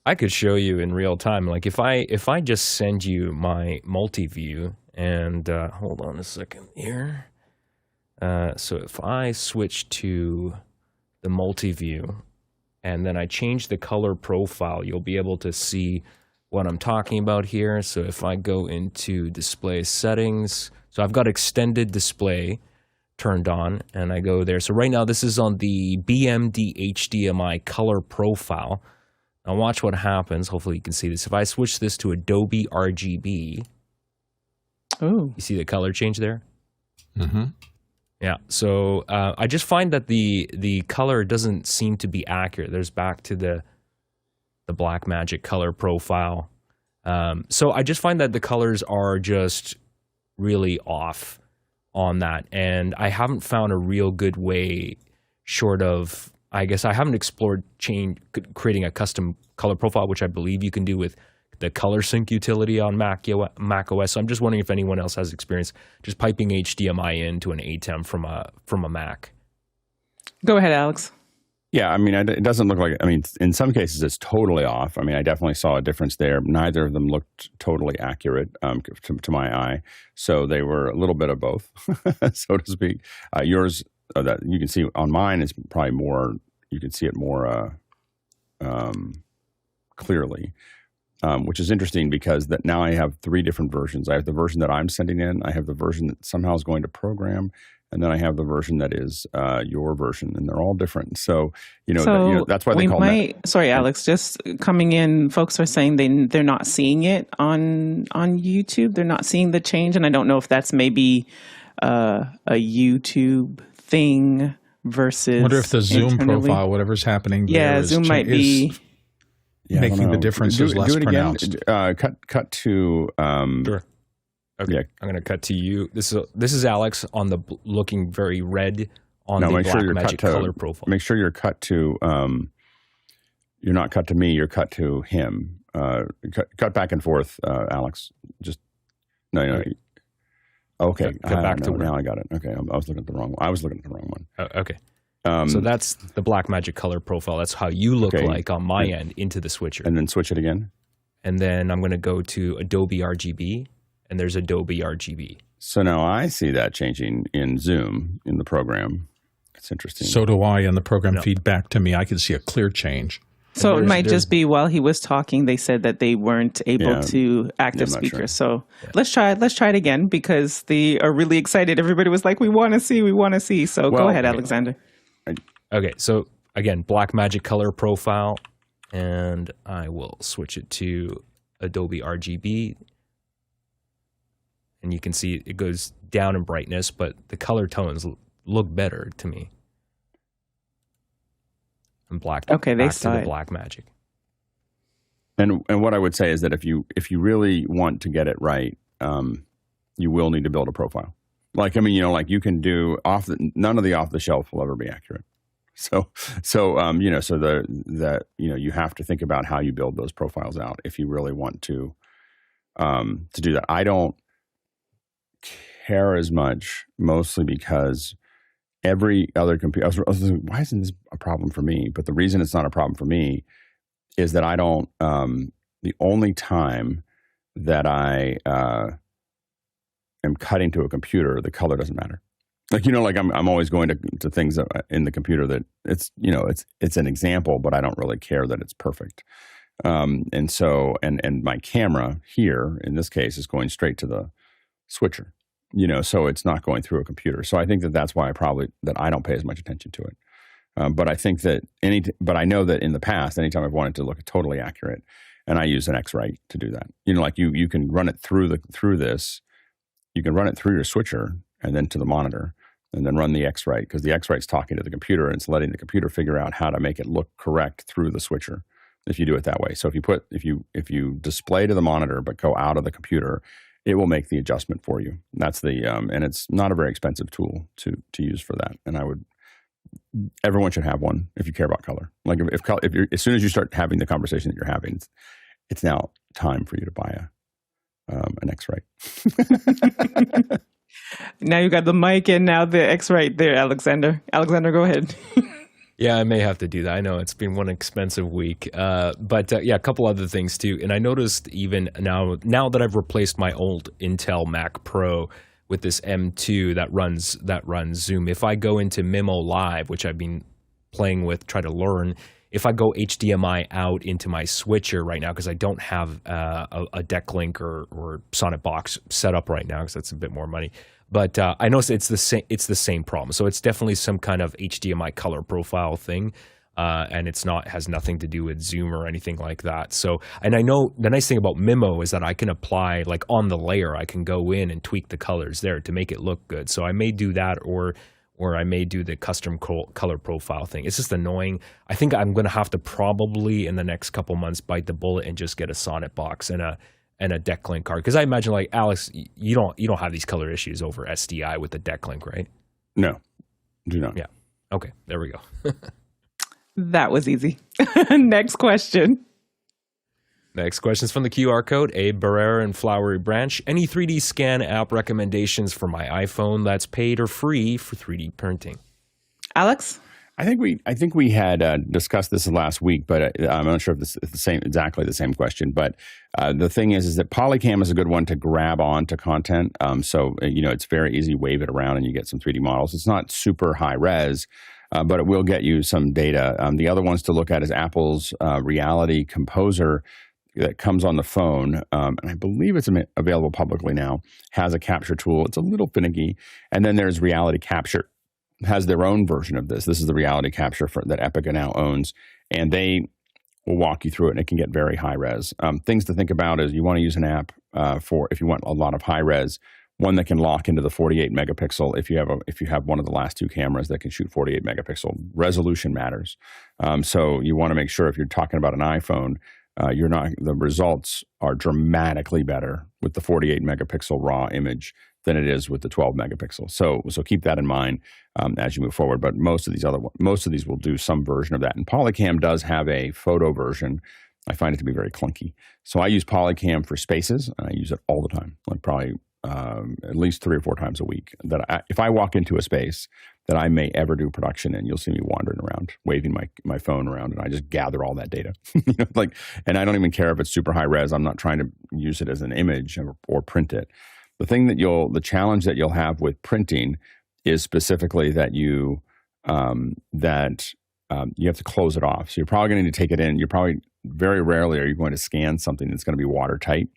I could show you in real time. Like if I just send you my multi-view, and hold on a second here. So if I switch to the multi-view, and then I change the color profile, you'll be able to see what I'm talking about here. So if I go into display settings, so I've got extended display turned on, and I go there. So right now this is on the BMD HDMI color profile. Now watch what happens. Hopefully you can see this. If I switch this to Adobe RGB, ooh, you see the color change there? Mm-hmm. Yeah, so I just find that the color doesn't seem to be accurate. There's back to the Blackmagic color profile. So I just find that the colors are just really off on that. And I haven't found a real good way, short of, I guess I haven't explored creating a custom color profile, which I believe you can do with the color sync utility on Mac OS. So I'm just wondering if anyone else has experience just piping HDMI into an ATEM from a Mac. Go ahead, Alex. Yeah, it doesn't look like, in some cases it's totally off. I definitely saw a difference there. Neither of them looked totally accurate to my eye. So they were a little bit of both, so to speak. Yours, that you can see on mine, is probably more, you can see it more clearly. which is interesting because that now I have 3 different versions. I have the version that I'm sending in. I have the version that somehow is going to program. And then I have the version that is your version, and they're all different. So, that's why they call it. Sorry, Alex, just coming in, folks are saying they're not seeing it on YouTube. They're not seeing the change. And I don't know if that's maybe a YouTube thing versus. I wonder if the Zoom profile, whatever's happening there, Zoom might be making the differences less pronounced. Cut to. Sure. Okay, yeah. I'm going to cut to you. This is Alex on the looking very red on the Blackmagic color profile. Make sure you're cut to. You're not cut to me. You're cut to him. Cut back and forth, Alex. Just no. Okay, cut back to now I got it. Okay, I was looking at the wrong one. Okay. So that's the Blackmagic color profile. That's how you look like on my end into the switcher. And then switch it again. And then I'm going to go to Adobe RGB. And there's Adobe RGB. So now I see that changing in Zoom in the program. It's interesting. So do I, and the program feedback to me. I can see a clear change. So it might just be while he was talking, they said that they weren't able to active speakers. Sure. So let's try it again because they are really excited. Everybody was like, we want to see. So go ahead, Alexander. Okay, so again, Blackmagic color profile, and I will switch it to Adobe RGB. And you can see it goes down in brightness, but the color tones look better to me. And back to the Blackmagic. And what I would say is that if you really want to get it right, you will need to build a profile. You can do none of the off the shelf will ever be accurate. So you have to think about how you build those profiles out if you really want to do that. I don't care as much, mostly because every other computer. I was like, why isn't this a problem for me? But the reason it's not a problem for me is that I don't. The only time that I am cutting to a computer, the color doesn't matter. I'm always going to things in the computer that it's an example, but I don't really care that it's perfect. And my camera here in this case is going straight to the switcher, so it's not going through a computer. So I think that's why I don't pay as much attention to it. But I think that but I know that in the past, anytime I've wanted to look totally accurate, and I use an X-Rite to do that. You can run it through this. You can run it through your switcher and then to the monitor, and then run the X-Rite because the X-Rite's talking to the computer and it's letting the computer figure out how to make it look correct through the switcher. If you do it that way, so if you display to the monitor but go out of the computer, it will make the adjustment for you. That's and it's not a very expensive tool to use for that. And everyone should have one if you care about color. Like if you're, as soon as you start having the conversation that you're having, it's now time for you to buy an X-Rite. Now you got the mic and now the X-Rite there, Alexander. Alexander, go ahead. Yeah, I may have to do that. I know it's been one expensive week, but a couple other things too. And I noticed even now that I've replaced my old Intel Mac Pro with this M2 that runs Zoom. If I go into Mimo Live, which I've been playing with, try to learn. If I go HDMI out into my switcher right now, because I don't have a deck link or Sonnet box set up right now, because that's a bit more money. But I noticed it's the same problem. So it's definitely some kind of HDMI color profile thing, and has nothing to do with Zoom or anything like that. So, and I know the nice thing about Mimo is that I can apply, like on the layer, I can go in and tweak the colors there to make it look good. So I may do that, or I may do the custom color profile thing. It's just annoying. I think I'm going to have to probably in the next couple months bite the bullet and just get a Sonnet box and a deck link card. Because I imagine, like, Alex, you don't have these color issues over SDI with the deck link, right? No, do not. Yeah. Okay, there we go. That was easy. Next question. Next question is from the QR code, Abe Barrera and Flowery Branch. Any 3D scan app recommendations for my iPhone that's paid or free for 3D printing? Alex? I think we had discussed this last week, but I'm not sure if this is exactly the same question. But the thing is that Polycam is a good one to grab onto content. So it's very easy. Wave it around and you get some 3D models. It's not super high res, but it will get you some data. The other ones to look at is Apple's Reality Composer. that comes on the phone, and I believe it's available publicly now, has a capture tool. It's a little finicky. And then there's Reality Capture, has their own version of this. This is the Reality Capture that Epica now owns, and they will walk you through it, and it can get very high res. Things to think about is you want to use an app for if you want a lot of high res, one that can lock into the 48 megapixel. If you have one of the last two cameras that can shoot 48 megapixel, resolution matters. So you want to make sure if you're talking about an iPhone, the results are dramatically better with the 48 megapixel raw image than it is with the 12 megapixel. So keep that in mind as you move forward. But most of these will do some version of that. And Polycam does have a photo version. I find it to be very clunky. So I use Polycam for spaces, and I use it all the time, like probably at least 3 or 4 times a week. If I walk into a space that I may ever do production in, you'll see me wandering around, waving my phone around, and I just gather all that data. And I don't even care if it's super high res. I'm not trying to use it as an image or print it. The challenge that you'll have with printing is specifically that you have to close it off. So you're probably going to need to take it in. Very rarely are you going to scan something that's going to be watertight.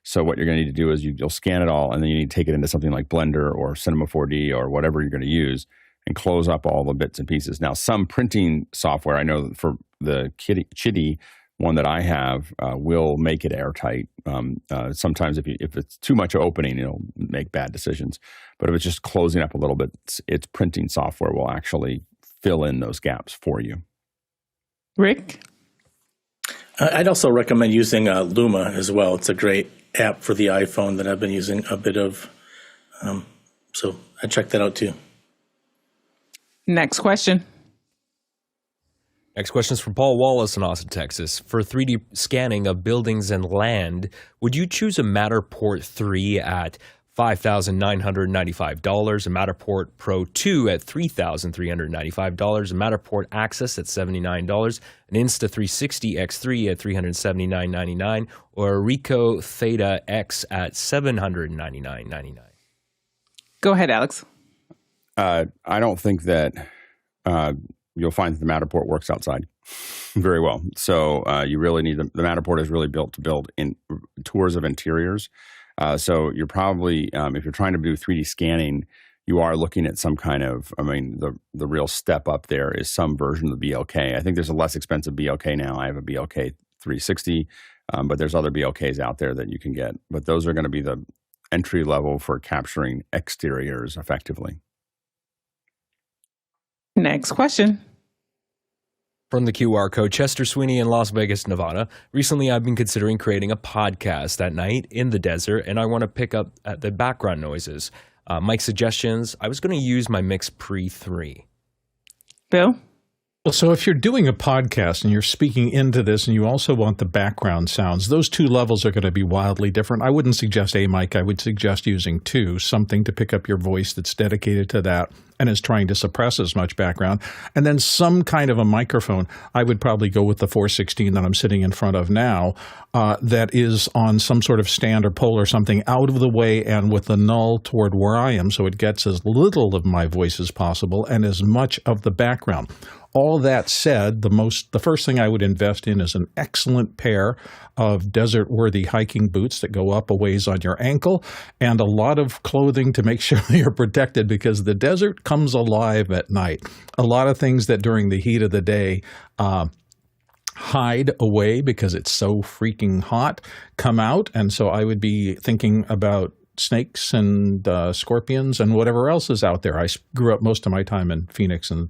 So what you're going to need to do is you'll scan it all, and then you need to take it into something like Blender or Cinema 4D or whatever you're going to use, and close up all the bits and pieces. Now, some printing software, I know for the Chitty one that I have, will make it airtight. Sometimes if it's too much opening, it'll make bad decisions. But if it's just closing up a little bit, its printing software will actually fill in those gaps for you. Rick? I'd also recommend using Luma as well. It's a great app for the iPhone that I've been using a bit of. So I check that out too. Next question. Next question is from Paul Wallace in Austin, Texas. For 3D scanning of buildings and land, would you choose a Matterport 3 at $5,995, a Matterport Pro2 at $3,395, a Matterport Axis at $79, an Insta360 X3 at $379.99, or a Ricoh Theta X at $799.99? Go ahead, Alex. I don't think that you'll find that the Matterport works outside very well. So you really need the Matterport is really built to build in tours of interiors. So you're probably, if you're trying to do 3D scanning, you are looking at some kind of, the real step up there is some version of the BLK. I think there's a less expensive BLK now. I have a BLK 360, but there's other BLKs out there that you can get. But those are going to be the entry level for capturing exteriors effectively. Next question. From the QR code, Chester Sweeney in Las Vegas, Nevada. Recently, I've been considering creating a podcast at night in the desert, and I want to pick up the background noises. Mike's suggestions, I was going to use my Mix Pre 3. Bill? Well, so if you're doing a podcast and you're speaking into this and you also want the background sounds, those two levels are going to be wildly different. I wouldn't suggest a mic. I would suggest using two, something to pick up your voice that's dedicated to that and is trying to suppress as much background. And then some kind of a microphone. I would probably go with the 416 that I'm sitting in front of now that is on some sort of stand or pole or something out of the way and with the null toward where I am, so it gets as little of my voice as possible and as much of the background. All that said, the first thing I would invest in is an excellent pair of desert-worthy hiking boots that go up a ways on your ankle and a lot of clothing to make sure that you're protected because the desert comes alive at night. A lot of things that during the heat of the day hide away because it's so freaking hot come out. And so I would be thinking about snakes and scorpions and whatever else is out there. I grew up most of my time in Phoenix and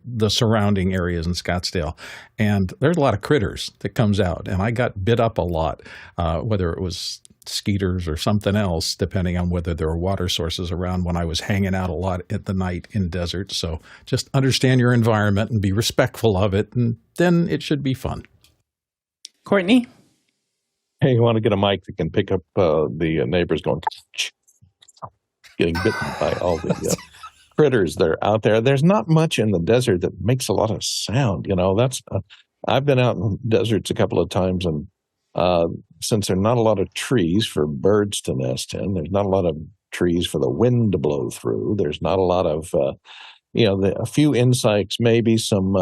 the surrounding areas in Scottsdale. And there's a lot of critters that comes out. And I got bit up a lot, whether it was skeeters or something else, depending on whether there were water sources around when I was hanging out a lot at the night in deserts. So just understand your environment and be respectful of it. And then it should be fun. Courtney? Hey, you want to get a mic that can pick up the neighbors going, getting bitten by all the critters that are out there. There's not much in the desert that makes a lot of sound. I've been out in deserts a couple of times, and since there are not a lot of trees for birds to nest in, there's not a lot of trees for the wind to blow through. There's not a lot of, a few insects, maybe some,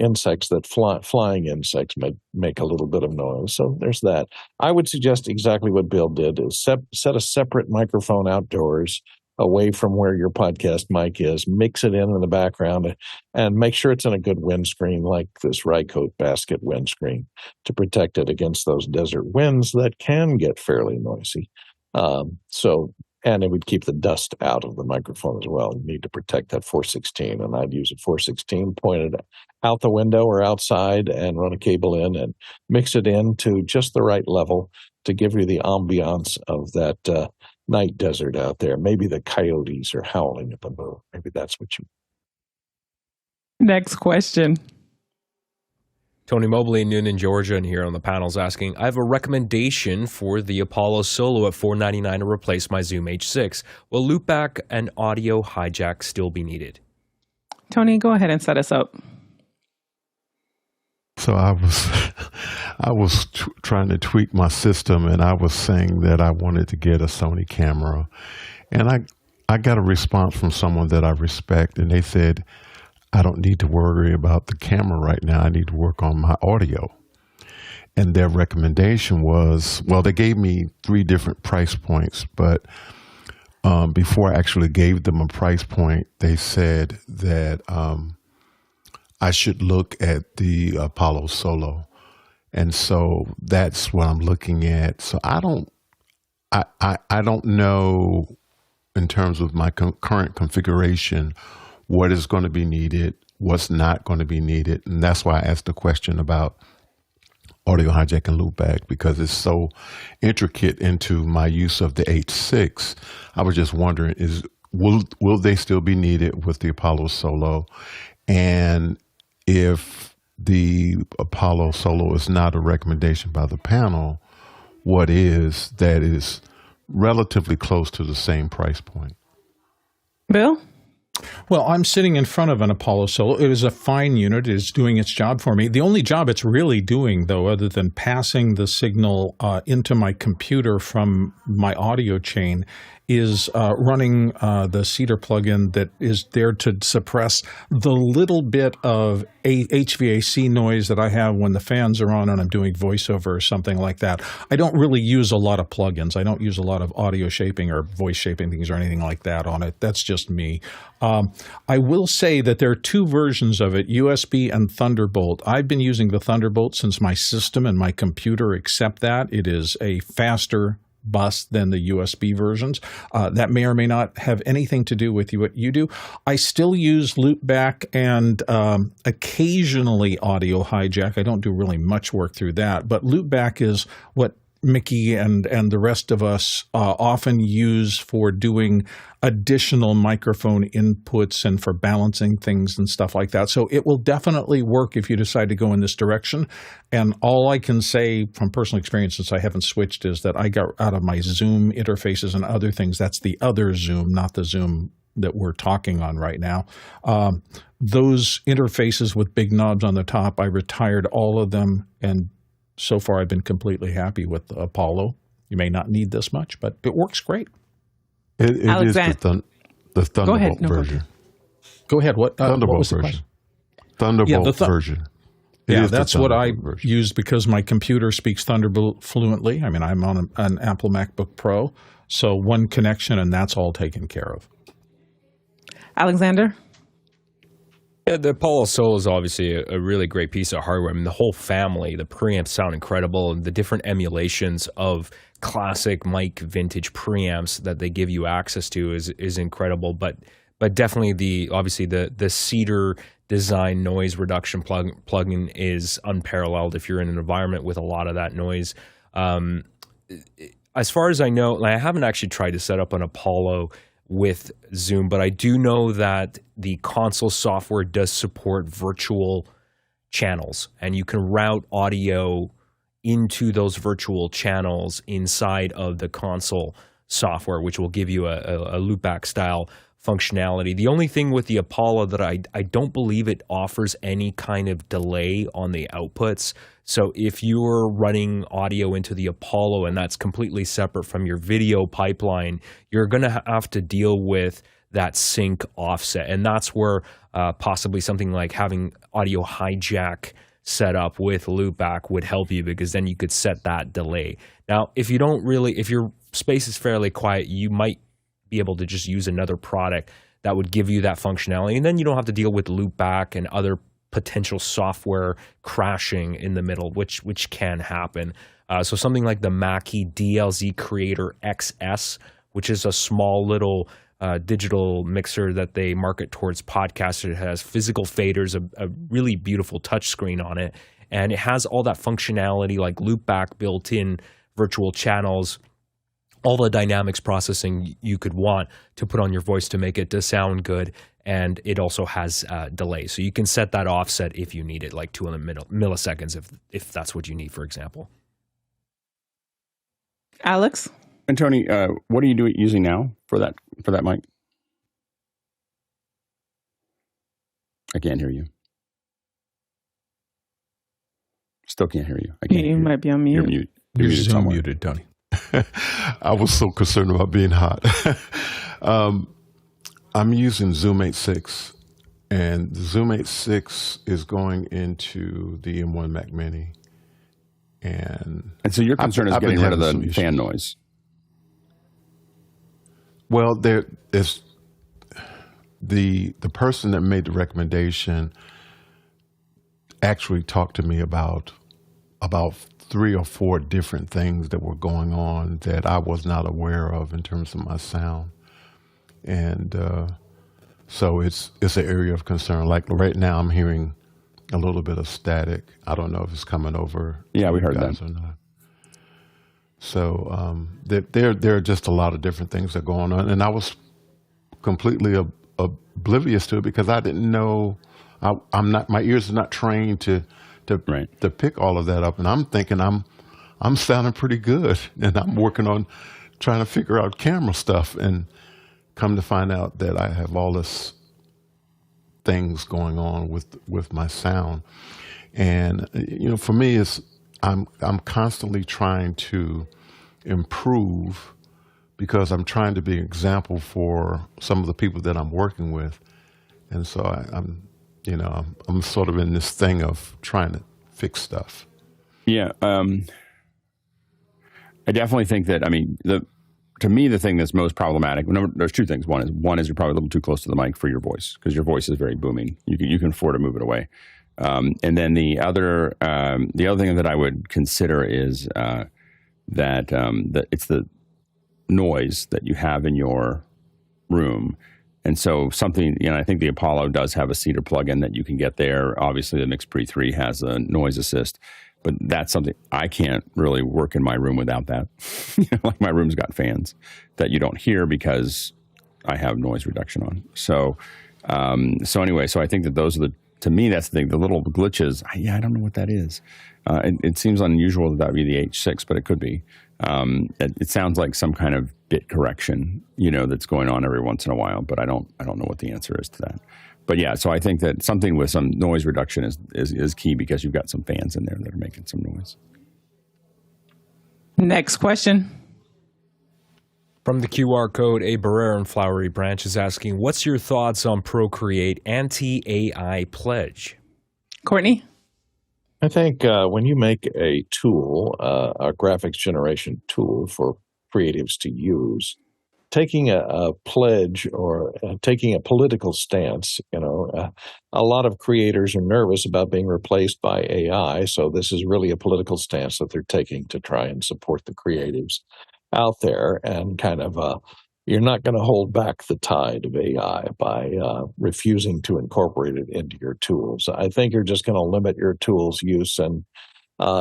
insects that flying insects make a little bit of noise. So there's that. I would suggest exactly what Bill did is set a separate microphone outdoors away from where your podcast mic is, mix it in the background, and make sure it's in a good windscreen like this Ricoh basket windscreen to protect it against those desert winds that can get fairly noisy. And it would keep the dust out of the microphone as well. You need to protect that 416, and I'd use a 416 pointed out the window or outside and run a cable in and mix it in to just the right level to give you the ambiance of that night desert out there. Maybe the coyotes are howling at the moon. Maybe that's what you... Next question. Tony Mobley, Noonan, Georgia, and here on the panel is asking, I have a recommendation for the Apollo Solo at $499 to replace my Zoom H6. Will loopback and audio hijack still be needed? Tony, go ahead and set us up. So I was trying to tweak my system, and I was saying that I wanted to get a Sony camera, and I got a response from someone that I respect, and they said, I don't need to worry about the camera right now. I need to work on my audio. And their recommendation was, well, they gave me 3 different price points, but before I actually gave them a price point, they said that I should look at the Apollo Solo. And so that's what I'm looking at. So I don't know in terms of my current configuration what is going to be needed, what's not going to be needed. And that's why I asked the question about audio hijack and loopback, because it's so intricate into my use of the H6. I was just wondering, will they still be needed with the Apollo Solo? And if the Apollo Solo is not a recommendation by the panel, what is that is relatively close to the same price point? Bill? Well, I'm sitting in front of an Apollo Solo. It is a fine unit. It is doing its job for me. The only job it's really doing, though, other than passing the signal into my computer from my audio chain, is running the Cedar plugin that is there to suppress the little bit of HVAC noise that I have when the fans are on and I'm doing voiceover or something like that. I don't really use a lot of plugins. I don't use a lot of audio shaping or voice shaping things or anything like that on it. That's just me. I will say that there are 2 versions of it, USB and Thunderbolt. I've been using the Thunderbolt since my system and my computer accept that. It is a faster bus than the USB versions. That may or may not have anything to do with what you do. I still use loopback and occasionally audio hijack. I don't do really much work through that, but loopback is what Mickey and the rest of us often use for doing additional microphone inputs and for balancing things and stuff like that. So it will definitely work if you decide to go in this direction. And all I can say from personal experience, since I haven't switched, is that I got out of my Zoom interfaces and other things. That's the other Zoom, not the Zoom that we're talking on right now. Those interfaces with big knobs on the top, I retired all of them, and so far I've been completely happy with the Apollo. You may not need this much, but it works great. It is the Thunderbolt version. Go ahead. What Thunderbolt what version? Thunderbolt version. Yeah, that's what I use because my computer speaks Thunderbolt fluently. I mean, I'm on an Apple MacBook Pro, so one connection and that's all taken care of. Alexander? Yeah, the Apollo Solo is obviously a really great piece of hardware. I mean, the whole family, the preamps sound incredible, and the different emulations of classic mic vintage preamps that they give you access to is incredible. But definitely the Cedar design noise reduction plugin is unparalleled if you're in an environment with a lot of that noise. As far as I know, I haven't actually tried to set up an Apollo with Zoom, but I do know that the console software does support virtual channels, and you can route audio into those virtual channels inside of the console software, which will give you a loopback style functionality. The only thing with the Apollo that I don't believe it offers any kind of delay on the outputs. So if you're running audio into the Apollo and that's completely separate from your video pipeline, you're going to have to deal with that sync offset. And that's where possibly something like having audio hijack set up with loopback would help you, because then you could set that delay. Now, if your space is fairly quiet, you might be able to just use another product that would give you that functionality. And then you don't have to deal with loopback and other potential software crashing in the middle, which can happen. So something like the Mackie DLZ Creator XS, which is a small little digital mixer that they market towards podcasters. It has physical faders, a really beautiful touchscreen on it, and it has all that functionality like loopback, built-in virtual channels, all the dynamics processing you could want to put on your voice to make it to sound good. And it also has delay. So you can set that offset if you need it, like 200 milliseconds if that's what you need, for example. Alex? And Tony, what are you using now for that mic? I can't hear you. Still can't hear you. I can't. You might be on mute. You're mute. You're muted so somewhere. muted, Tony. I was so concerned about being hot. I'm using Zoom 8.6, and the Zoom 8.6 is going into the M1 Mac Mini. And so your concern is getting rid of the fan noise. Well, there is the person that made the recommendation actually talked to me about 3 or 4 different things that were going on that I was not aware of in terms of my sound. And so it's an area of concern. Like right now, I'm hearing a little bit of static. I don't know if it's coming over. Yeah, we heard guys that. or not. So there are just a lot of different things that are going on, and I was completely oblivious to it because I didn't know. I'm not. My ears are not trained to pick all of that up, and I'm thinking I'm sounding pretty good, and I'm working on trying to figure out camera stuff, and come to find out that I have all this things going on with my sound. And for me, I'm constantly trying to improve because I'm trying to be an example for some of the people that I'm working with. And so I'm sort of in this thing of trying to fix stuff. Yeah, I definitely think that. I mean, to me, the thing that's most problematic. There's 2 things. One is you're probably a little too close to the mic for your voice because your voice is very booming. You can afford to move it away. And then the other thing that I would consider is that it's the noise that you have in your room. And so something, I think the Apollo does have a Cedar plugin that you can get there. Obviously, the Mix Pre 3 has a noise assist, but that's something I can't really work in my room without that. Like my room's got fans that you don't hear because I have noise reduction on. So anyway, so I think that those are to me, that's the thing. The little glitches, I don't know what that is. It seems unusual that would be the H6, but it could be. It sounds like some kind of bit correction, that's going on every once in a while, but I don't know what the answer is to that. But yeah, so I think that something with some noise reduction is key because you've got some fans in there that are making some noise. Next question. From the QR code, A. Barrera and Flowery Branch is asking, what's your thoughts on Procreate anti-AI pledge? Courtney? I think when you make a tool, a graphics generation tool for creatives to use, taking a pledge or taking a political stance, a lot of creators are nervous about being replaced by AI. So this is really a political stance that they're taking to try and support the creatives out there, and kind of you're not going to hold back the tide of AI by refusing to incorporate it into your tools. I think you're just going to limit your tools use, and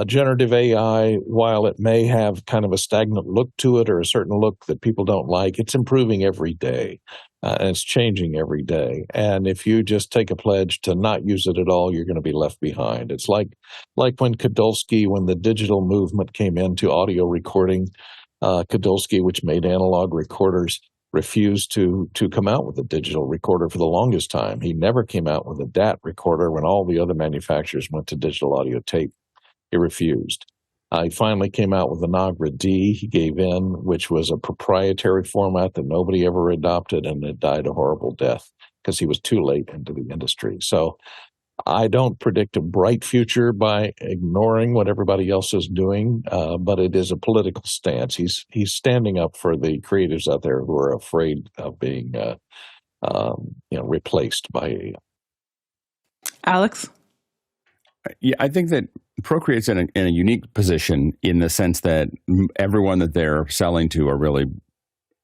generative AI, while it may have kind of a stagnant look to it or a certain look that people don't like, it's improving every day and it's changing every day. And if you just take a pledge to not use it at all, you're going to be left behind. It's like when Kadulski, when the digital movement came into audio recording, Kadulski, which made analog recorders, refused to come out with a digital recorder for the longest time. He never came out with a DAT recorder when all the other manufacturers went to digital audio tape. He refused. He finally came out with the Nagra D. He gave in, which was a proprietary format that nobody ever adopted, and it died a horrible death because he was too late into the industry. So I don't predict a bright future by ignoring what everybody else is doing, but it is a political stance. He's standing up for the creatives out there who are afraid of being replaced by AI. Alex? Yeah, I think that Procreate's in a unique position in the sense that everyone that they're selling to are really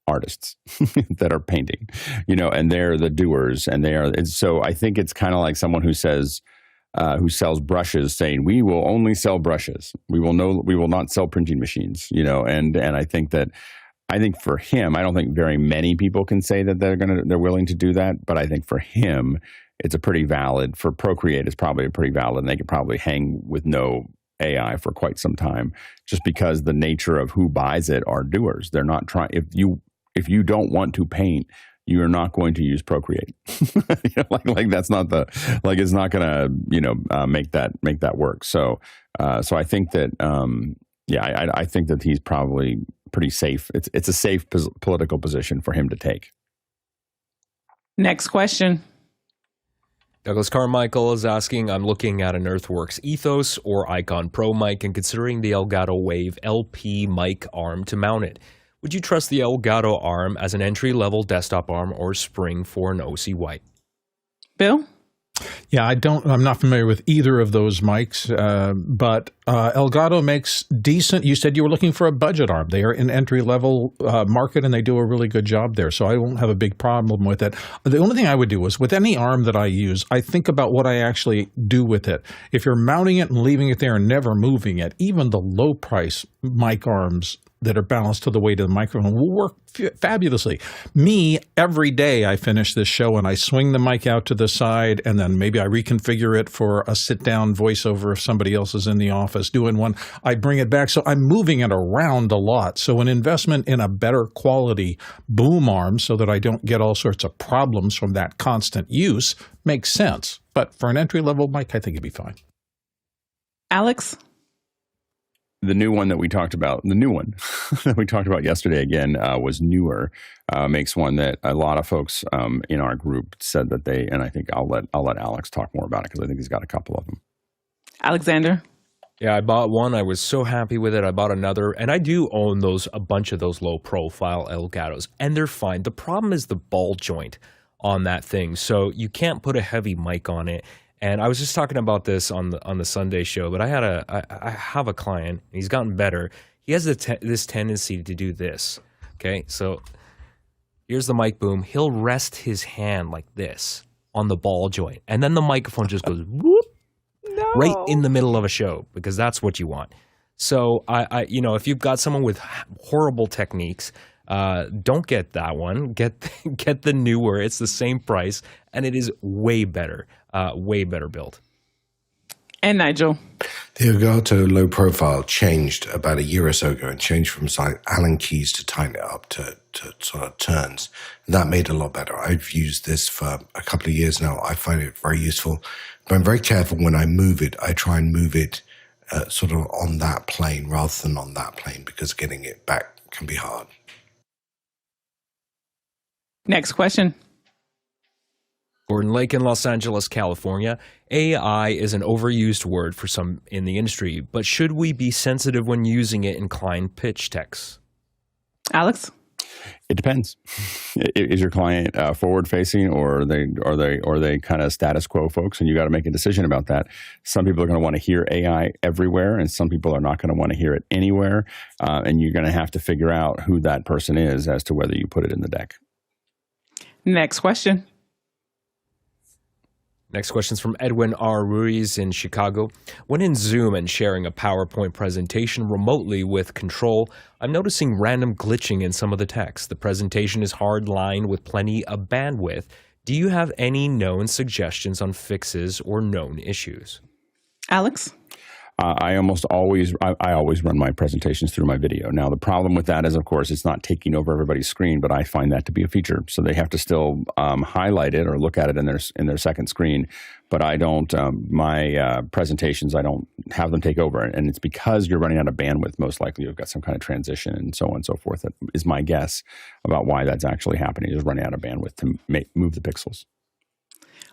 artists that are painting, and they're the doers, and so I think it's kind of like someone who says, who sells brushes saying, we will only sell brushes. We will not sell printing machines, and I think for him, I don't think very many people can say that they're willing to do that, but I think for him, it's for Procreate, it's probably a pretty valid, and they could probably hang with no AI for quite some time, just because the nature of who buys it are doers. They're not trying, if you don't want to paint, you're not going to use Procreate. Like that's not it's not going to, make that work. So I think that, I think that he's probably pretty safe. It's a safe political position for him to take. Next question. Douglas Carmichael is asking, I'm looking at an Earthworks ETHOS or Icon Pro mic and considering the Elgato Wave LP mic arm to mount it. Would you trust the Elgato arm as an entry-level desktop arm or spring for an OC White? Bill? Yeah, I'm not familiar with either of those mics, but Elgato makes decent. You said you were looking for a budget arm. They are in entry-level market, and they do a really good job there, so I won't have a big problem with it. The only thing I would do is, with any arm that I use, I think about what I actually do with it. If you're mounting it and leaving it there and never moving it, even the low-price mic arms that are balanced to the weight of the microphone will work fabulously. Every day I finish this show and I swing the mic out to the side, and then maybe I reconfigure it for a sit-down voiceover if somebody else is in the office doing one. I bring it back. So I'm moving it around a lot. So an investment in a better quality boom arm so that I don't get all sorts of problems from that constant use makes sense. But for an entry-level mic, I think it'd be fine. Alex? The new one that we talked about, yesterday again, was newer. Makes one that a lot of folks in our group said that and I think I'll let Alex talk more about it because I think he's got a couple of them. Alexander? Yeah, I bought one. I was so happy with it. I bought another, and I do own a bunch of those low-profile Elgatos, and they're fine. The problem is the ball joint on that thing, so you can't put a heavy mic on it. And I was just talking about this on the Sunday show, but I have a client. He's gotten better. He has this tendency to do this. Okay, so here's the mic boom. He'll rest his hand like this on the ball joint, and then the microphone just goes whoop right in the middle of a show because that's what you want. So if you've got someone with horrible techniques, don't get that one. Get the newer. It's the same price, and it is way better built. And Nigel. The Elgato low profile changed about a year or so ago and changed from Allen keys to tighten it up to sort of turns. And that made it a lot better. I've used this for a couple of years now. I find it very useful, but I'm very careful when I move it. I try and move it sort of on that plane rather than on that plane because getting it back can be hard. Next question. Gordon Lake in Los Angeles, California. AI is an overused word for some in the industry, but should we be sensitive when using it in client pitch texts? Alex? It depends. Is your client forward-facing, or are they kind of status quo folks? And you got to make a decision about that. Some people are going to want to hear AI everywhere, and some people are not going to want to hear it anywhere. And you're going to have to figure out who that person is as to whether you put it in the deck. Next question. Next question is from Edwin R. Ruiz in Chicago. When in Zoom and sharing a PowerPoint presentation remotely with Control, I'm noticing random glitching in some of the text. The presentation is hard-lined with plenty of bandwidth. Do you have any known suggestions on fixes or known issues? Alex? I always run my presentations through my video. Now, the problem with that is, of course, it's not taking over everybody's screen, but I find that to be a feature. So they have to still highlight it or look at it in their second screen. But I don't, my presentations, I don't have them take over. And it's because you're running out of bandwidth. Most likely you've got some kind of transition and so on and so forth. That is my guess about why that's actually happening, is running out of bandwidth to move the pixels.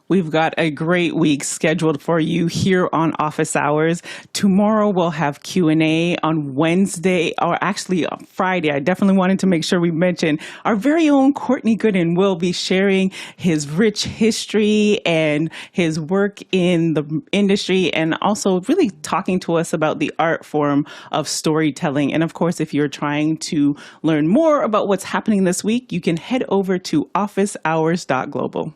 We've got a great week scheduled for you here on Office Hours. Tomorrow we'll have Q&A. On Wednesday, or actually on Friday, I definitely wanted to make sure we mention our very own Courtney Gooden will be sharing his rich history and his work in the industry, and also really talking to us about the art form of storytelling. And of course, if you're trying to learn more about what's happening this week, you can head over to officehours.global.